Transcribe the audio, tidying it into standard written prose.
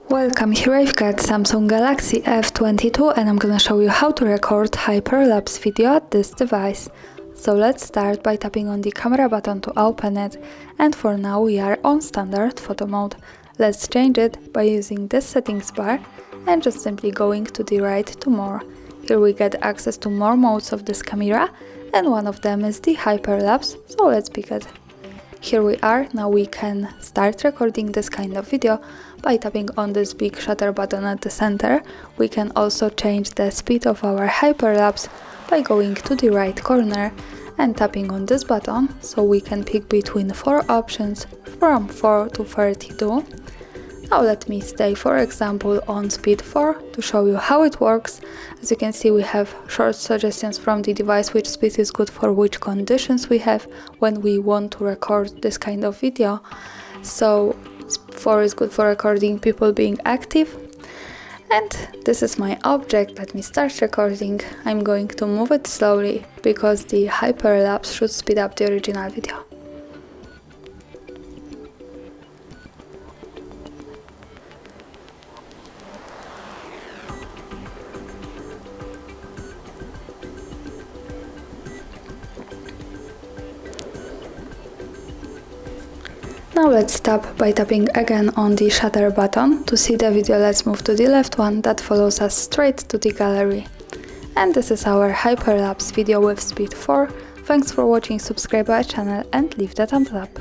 Welcome, here I've got Samsung Galaxy F22 and I'm gonna show you how to record hyperlapse video at this device. So let's start by tapping on the camera button to open it, and for now we are on standard photo mode. Let's change it by using this settings bar and just simply going to the right to more. Here we get access to more modes of this camera and one of them is the hyperlapse, so let's pick it. Here we are, now we can start recording this kind of video by tapping on this big shutter button at the center. We can also change the speed of our hyperlapse by going to the right corner and tapping on this button, so we can pick between 4 options from 4 to 32. Now let me stay, for example, on speed 4 to show you how it works. As you can see, we have short suggestions from the device which speed is good for which conditions we have when we want to record this kind of video. So 4 is good for recording people being active. And this is my object. Let me start recording. I'm going to move it slowly because the hyperlapse should speed up the original video. Now let's tap by tapping again on the shutter button. To see the video, let's move to the left one that follows us straight to the gallery. And this is our hyperlapse video with speed 4. Thanks for watching, subscribe our channel and leave the thumbs up.